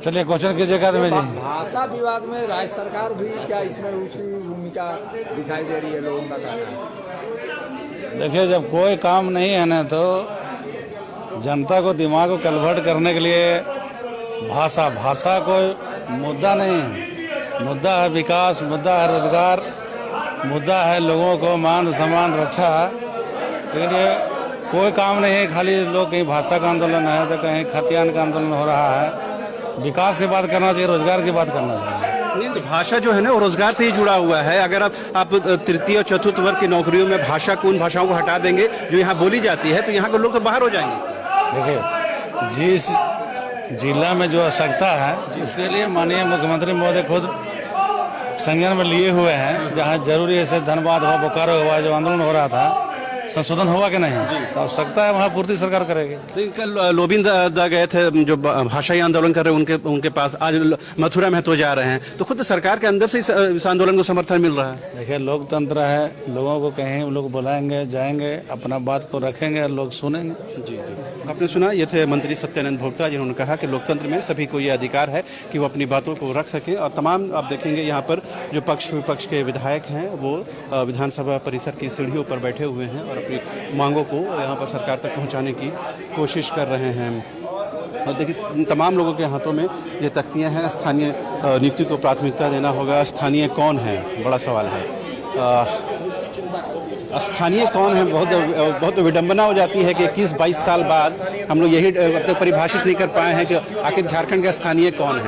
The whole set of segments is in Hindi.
चलिए क्वेश्चन कीजिएगा तो जी। भाषा विवाद में राज्य सरकार भी क्या इसमें उसकी भूमिका दिखाई दे रही है, लोगों का कहना है? देखिए, जब कोई काम नहीं है ना तो जनता को दिमाग को कन्वर्ट करने के लिए भाषा कोई मुद्दा नहीं है। मुद्दा है विकास, मुद्दा है रोजगार, मुद्दा है लोगों को मान सम्मान रक्षा। लेकिन ये कोई काम नहीं है, खाली लोग कहीं भाषा का आंदोलन है तो कहीं खतियान का आंदोलन हो रहा है। विकास की बात करना चाहिए, रोजगार की बात करना चाहिए। नहीं, तो भाषा जो है ना वो रोजगार से ही जुड़ा हुआ है। अगर आप तृतीय और चतुर्थ वर्ग की नौकरियों में उन भाषाओं को हटा देंगे जो यहाँ बोली जाती है, तो यहाँ के लोग तो बाहर हो जाएंगे। देखिए, जिस जिला में जो आवश्यकता है उसके लिए माननीय मुख्यमंत्री महोदय खुद संज्ञान में लिए हुए हैं। जहाँ जरूरी है, जैसे धनबाद हुआ, बोकारो हुआ, जो आंदोलन हो रहा था, संशोधन हुआ कि नहीं, तो आवश्यकता है वहाँ पूर्ति सरकार करेगी। कल लोबिन दा गए थे जो भाषाई आंदोलन कर रहे हैं उनके पास, आज मथुरा महतो जा रहे हैं, तो खुद सरकार के अंदर से इस आंदोलन को समर्थन मिल रहा है। देखिए, लोकतंत्र है, लोगों को कहीं लोग बुलाएंगे, जाएंगे, अपना बात को रखेंगे और लोग सुनेंगे। जी, आपने सुना, ये थे मंत्री सत्यानंद भोक्ता, जिन्होंने कहा कि लोकतंत्र में सभी को ये अधिकार है कि वो अपनी बातों को रख सके। और तमाम आप देखेंगे यहाँ पर जो पक्ष विपक्ष के विधायक हैं वो विधानसभा परिसर की सीढ़ियों पर बैठे हुए हैं और अपनी मांगों को यहाँ पर सरकार तक पहुँचाने की कोशिश कर रहे हैं। और देखिए, तमाम लोगों के हाथों में ये तख्तियाँ हैं। स्थानीय नियुक्ति को प्राथमिकता देना होगा। स्थानीय कौन है, बड़ा सवाल है। स्थानीय कौन है, बहुत विडंबना हो जाती है कि 21-22 साल बाद हम लोग यही अब तक परिभाषित नहीं कर पाए हैं कि आखिर झारखंड का स्थानीय कौन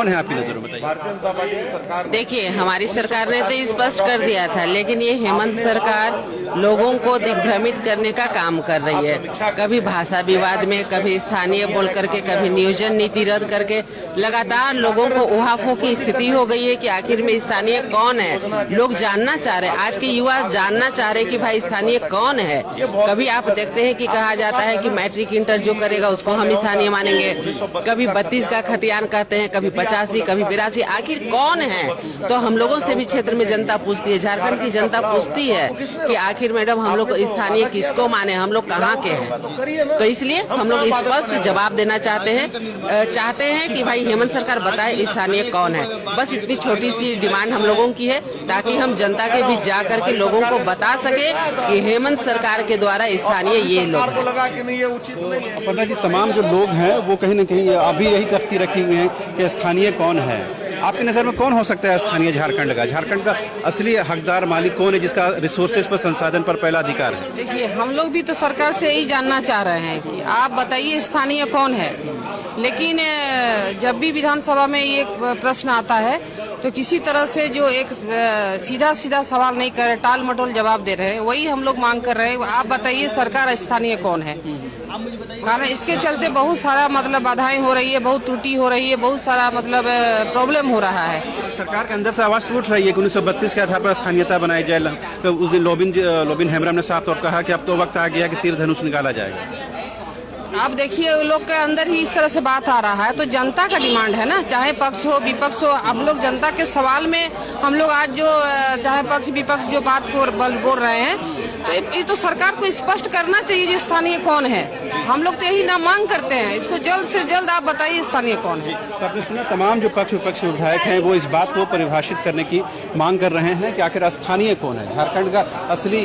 है आपकी नजर में, बताइए। देखिए, हमारी सरकार ने तो स्पष्ट कर दिया था, लेकिन ये हेमंत सरकार लोगों को दिग्भ्रमित करने का काम कर रही है। कभी भाषा विवाद में, कभी स्थानीय बोल करके, कभी नियोजन नीति रद्द करके लगातार लोगों को उहापोह की स्थिति हो गई है कि आखिर में स्थानीय कौन है। लोग जानना चाह रहे हैं, आज के युवा जानना चाह रहे हैं कि भाई स्थानीय कौन है। कभी आप देखते हैं कि कहा जाता है कि मैट्रिक इंटर जो करेगा उसको हम स्थानीय मानेंगे, कभी 32 का खतियान कहते हैं, कभी 85, कभी 82। आखिर कौन है? तो हम लोगों से भी क्षेत्र में जनता पूछती है, झारखंड की जनता पूछती है कि आखिर मैडम हम लोग स्थानीय किसको माने, हम लोग कहाँ के हैं। तो इसलिए हम लोग स्पष्ट जवाब देना चाहते हैं कि भाई हेमंत सरकार बताए स्थानीय कौन है। बस इतनी छोटी सी डिमांड हम लोगों की है, ताकि हम जनता के बीच जा करके लोगों को बता सके कि हेमंत सरकार के द्वारा स्थानीय ये लोग हैं। अपर्णा जी, तमाम जो लोग हैं वो कहीं न कहीं अभी यही तख्ती रखी हुई है कि स्थानीय कौन है। आपकी नज़र में कौन हो सकता है स्थानीय झारखंड का असली हकदार मालिक कौन है, जिसका रिसोर्सेज पर, संसाधन पर पहला अधिकार है? देखिए, हम लोग भी तो सरकार से यही जानना चाह रहे हैं कि आप बताइए स्थानीय कौन है। लेकिन जब भी विधानसभा में ये प्रश्न आता है तो किसी तरह से जो एक सीधा सवाल नहीं कर रहे, टाल मटोल जवाब दे रहे हैं। वही हम लोग मांग कर रहे हैं, आप बताइए सरकार स्थानीय कौन है। कारण इसके चलते बहुत सारा मतलब बाधाएं हो रही है, बहुत त्रुटि हो रही है, बहुत सारा मतलब प्रॉब्लम हो रहा है। सरकार के अंदर से आवाज टूट रही है कि 1932 के आधार पर स्थानीयता बनाई जाए। तो उस दिन लोबिन हेम्ब्रम ने साफ तौर कहा कि अब तो वक्त आ गया कि तीर धनुष निकाला जाएगा। आप देखिए, लोग के अंदर ही इस तरह से बात आ रहा है, तो जनता का डिमांड है ना, चाहे पक्ष हो विपक्ष हो। अब लोग जनता के सवाल में हम लोग आज जो चाहे पक्ष विपक्ष जो बात को बोल रहे हैं, तो ये तो सरकार को स्पष्ट करना चाहिए जो स्थानीय कौन है। हम लोग तो यही ना मांग करते हैं, इसको जल्द से जल्द आप बताइए स्थानीय कौन है। तो आपने सुना, तमाम जो पक्ष विपक्ष विधायक हैं वो इस बात को परिभाषित करने की मांग कर रहे हैं कि आखिर स्थानीय कौन है, झारखंड का असली